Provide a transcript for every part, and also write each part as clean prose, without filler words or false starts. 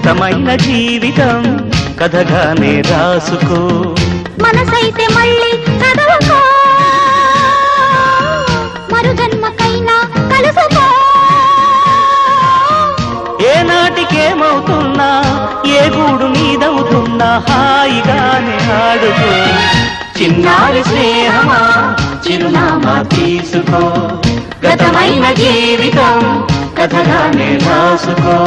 గతమైన జీవితం కథగానే రాసుకో. మనసైతే మళ్ళీ చదవకో, మరు జన్మకైనా కలుసుకో. ఏ నాటికేమవుతున్నా ఏ గూడు మీదవుతున్నా హాయిగానే ఆడుకో. చిన్నారి స్నేహమా చిరునామా తీసుకో, గతమైన జీవితం కథగానే రాసుకో.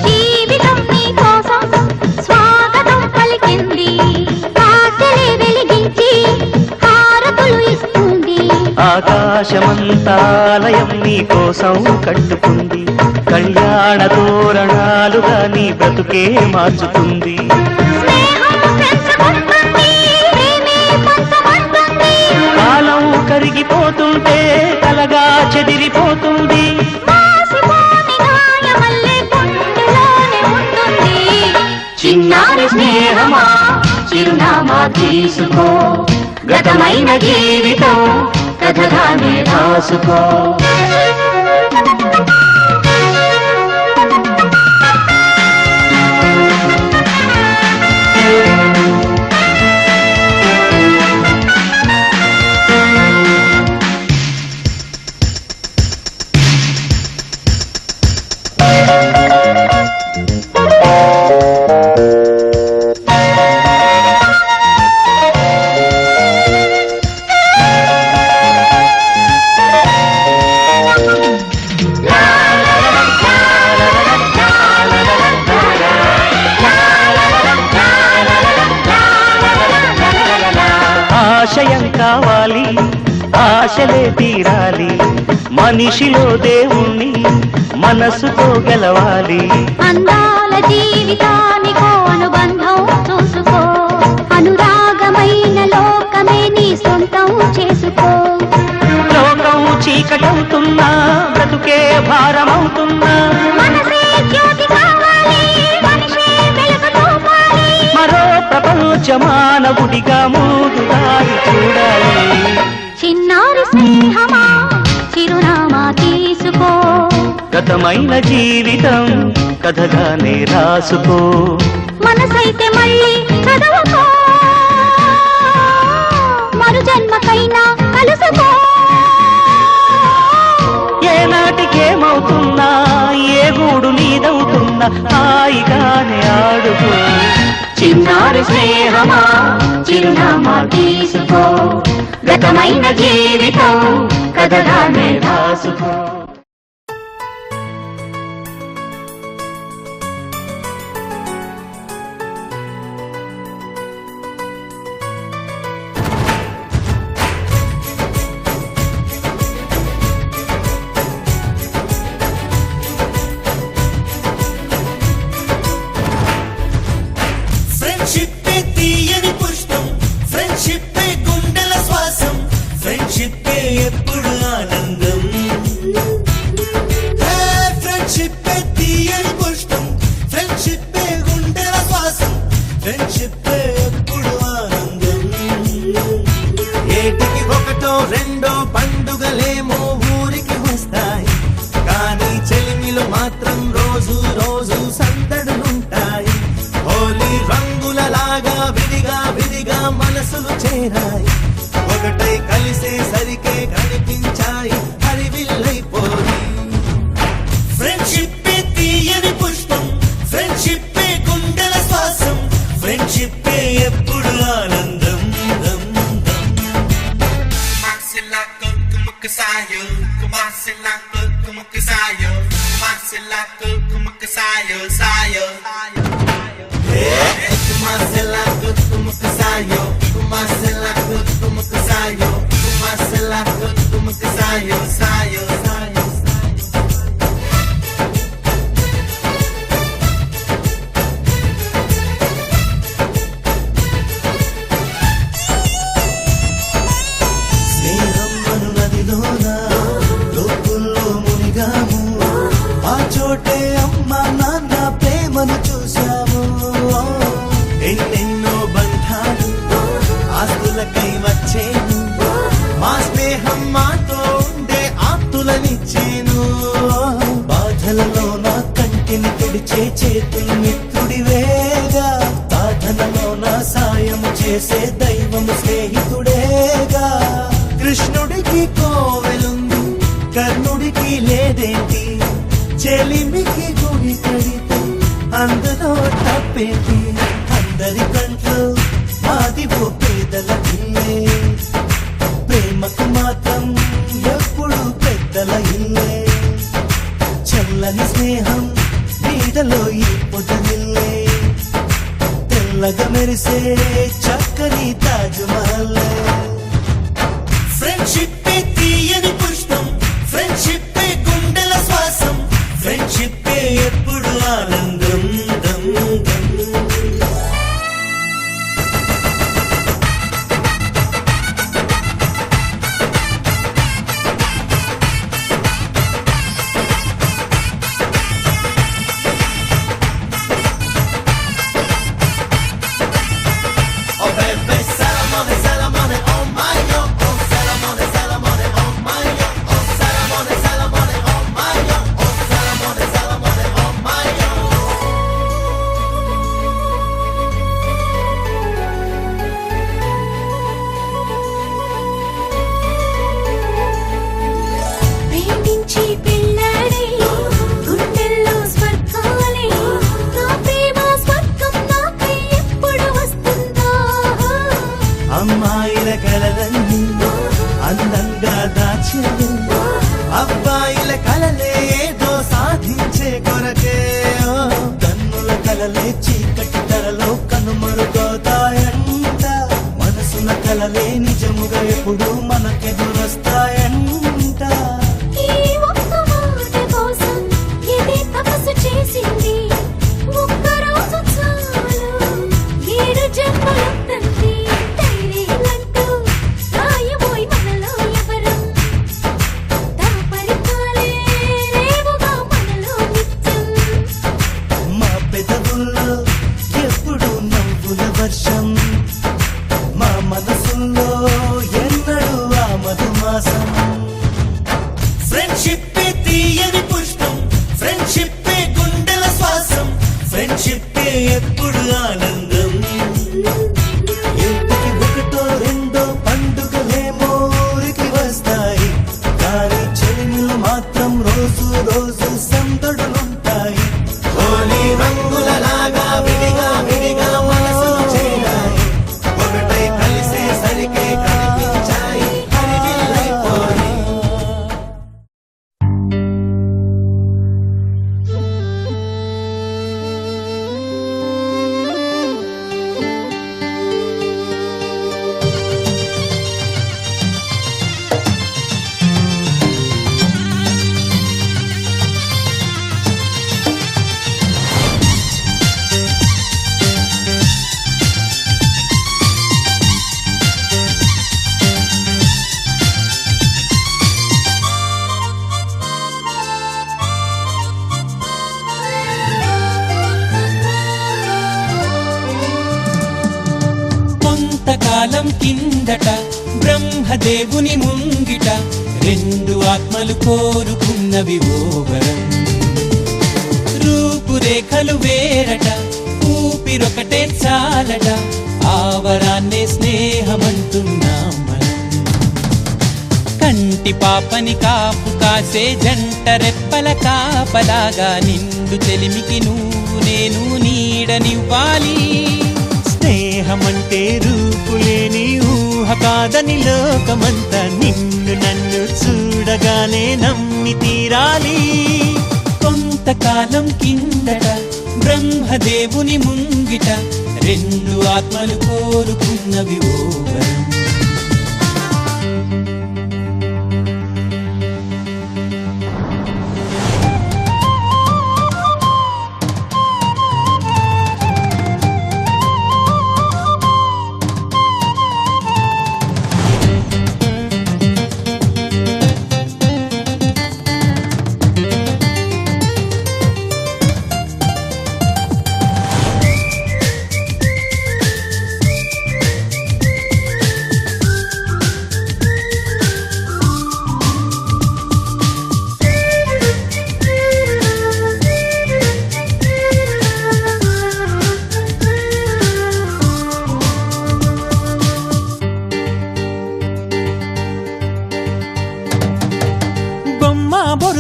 జీవితం నీ కోసం స్వాగతం పలికింది, ఆశలే వెలిగించి హారతులు ఇస్తుంది. ఆకాశమంతాలయం నీ కోసం కట్టుకుంది, కళ్యాణ తోరణాలుగా నీ బ్రతుకే మార్చుతుంది. స్నేహం పెంచుకుంటుంది, ప్రేమే పంచమంటుంది. కాలం కరిగిపోతుంటే కలగా చెదిరిపోతుంది. మాసిపోని గాయమల్లే గుండెలోనే ఉంటుంది. చిన్నారి స్నేహమా చిరునామా తీసుకో, గతమైన జీవితం కథగానే రాసుకో. ఆశయం కావాలి ఆశలే తీరాలి, మనిషిలో దేవుణ్ణి మనసుతో గెలవాలి. అందాల జీవితానికో అనుబంధం చూసుకో, అనురాగమైన లోకమే నీ సొంతం చేసుకో. లోకం చీకటవుతున్నా బ్రతుకే భారమవుతున్నా, మనసే జ్యోతి కావాలి, మనిషే వెలుగు చూపాలి. మరో ప్రపంచ మానవుడిగా ముందు దారి చూడాలి. చిన్నారి స్నేహమా చిరునామా తీసుకో, గతమైన జీవితం కథగానే రాసుకో. మనసైతే మళ్ళీ చదవకో, మరు జన్మకైనా కలుసుకో. ఏ నాటికేమవుతున్నా ఏ గూడు నీదవుతున్నా హాయిగానే ఆడుకో. చిన్నారి స్నేహమా చిరునామా తీసుకో, గతమైన జీవితం కథగానే రాసుకో. ఫ్రెండ్షిప్పే తీయని పుష్పం, ఫ్రెండ్షిప్పే గుండెల శ్వాసం, ఫ్రెండ్షిప్పే ఎప్పుడు ఆనందం. ఫ్రెండ్షిప్పే తీయని పుష్పం, ఫ్రెండ్షిప్పే గుండెల శ్వాసం, ఫ్రెండ్షిప్పే ఎప్పుడు ఆనందం. ఏటికి ఒకటో రెండో పండుగలేమో ఊరికి వస్తాయి, కానీ చెలిమిలో మాత్రం రోజు రోజు సందడులుంటాయి. హోలీ రంగులలాగా విడిగా విడిగా మనసులు చేరాయి, ఒకటై కలిసేసరికే కనిపించాయి హరివిల్లైపోయి. ఫ్రెండ్షిప్పే తీయని పుష్పం, ఫ్రెండ్షిప్పే గుండెల శ్వాసం, ఫ్రెండ్షిప్పే ఎప్పుడు ఆనందం. చేసే దైవం స్నేహితుడేగా. కృష్ణుడికి కోవెలుంది, కర్ణుడికి లేదేంటి? చెలిమికి గుడి కడితే అందులో తప్పేంటి? అందరి కంట్లో మాది ఓ పేదల ఇల్లే, ప్రేమకు మాత్రం ఎప్పుడు పెద్దల ఇల్లే. చల్లని స్నేహం నీడలో ఈ పొదనిల్లే, తెల్లగా మెరిసే చక్కని తాజ్మహల్. ఫ్రెండ్షిప్ తీయని పుష్పం, ఫ్రెండ్షిప్ గుండెల శ్వాసం, ఫ్రెండ్షిప్ ఎప్పుడు ఆనందం. దం దం ప్రేమించి పెళ్ళాడే గుండెల్లో స్వర్గాలే, నా ప్రేమ స్వర్గం నాకై ఎప్పుడు వస్తుందో. అమ్మాయిల కలలన్నీ అందంగా దాచేది, అబ్బాయిల కలలే ఏదో సాధించే కొరకే. ఓ, కన్నుల కలలే చీకటి తెరలో కనుమరుగవుతాయంట, మనసుల కలలే నిజముగా ఎప్పుడు మనకెదురొస్తాయంట. ఈ ఒక్క మాట కోసం ఇదే తపస్సు చేసింది, ఒక్క రోజు చాలు 7 జన్మలొద్దంది. ధైర్యాలంటూ రాయబోయి మనలో ఎవరం, దాపరికాలే లేవుగా మనలో నిత్యం. మా పెదవుల్లో ఎప్పుడు నవ్వుల వర్షం, మా మనసుల్లో ఎన్నడూ ఆ మధుమాసం. ఫ్రెండ్షిప్ తీయని పుష్పం, ఫ్రెండ్షిప్ గుండెల శ్వాసం, ఫ్రెండ్షిప్ ఎప్పుడు ఆనందం. ఇంటికి ఒకటో రెండో పండుగలేమో ఊరికి వస్తాయి, కానీ చెలిమిలు మాత్రం రోజు రోజు సందడులుంటాయి. హోలీ రంగులలాగా విడిగా విడిగా మనసులు చేరాయి, ఒకటై కలిసే సరికే కనిపించాయి హరివిల్లైపోయి. కొంతకాలం కిందట బ్రహ్మదేవుని ముంగిట రెండు ఆత్మలు కోరుకున్నవి ఓ వరం. రూపురేఖలు వేరట, ఊపిరొకటే చాలట, ఆ వరాన్నే స్నేహమంటున్నాం మనం. కంటి పాపని కాపు కాసే జంట రెప్పల కాపలాగా నిండు చెలిమికి నువ్వు నేను నీడనివ్వాలి. స్నేహమంటే రూపులేని ఊహ కాదని లోకమంతా నిన్ను నన్ను చూడగానే నమ్మి తీరాలి. కొంతకాలం కిందట బ్రహ్మదేవుని ముంగిట రెండు ఆత్మలు కోరుకున్నవి ఓ వరం.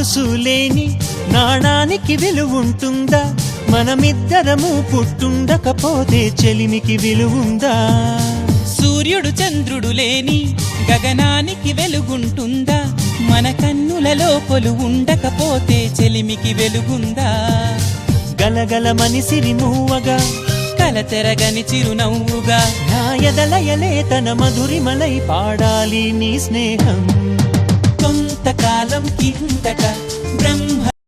గొలుసు లేని నాణానికి విలువుంటుందా మనమిద్దరము పుట్టుండకపోతే చెలిమికి విలువుందా సూర్యుడు చంద్రుడు లేని గగనానికి వెలుగుంటుందా మన కన్నులలో కొలువుండకపోతే చెలిమికి వెలుగుందా గలగలమని సిరిమూవగా కలతెరగని చిరునవ్వుగా నా ఎదలయలే తన మధురిమలై పాడాలి నీ స్నేహం కొంతకాలం కిందట బ్రహ్మ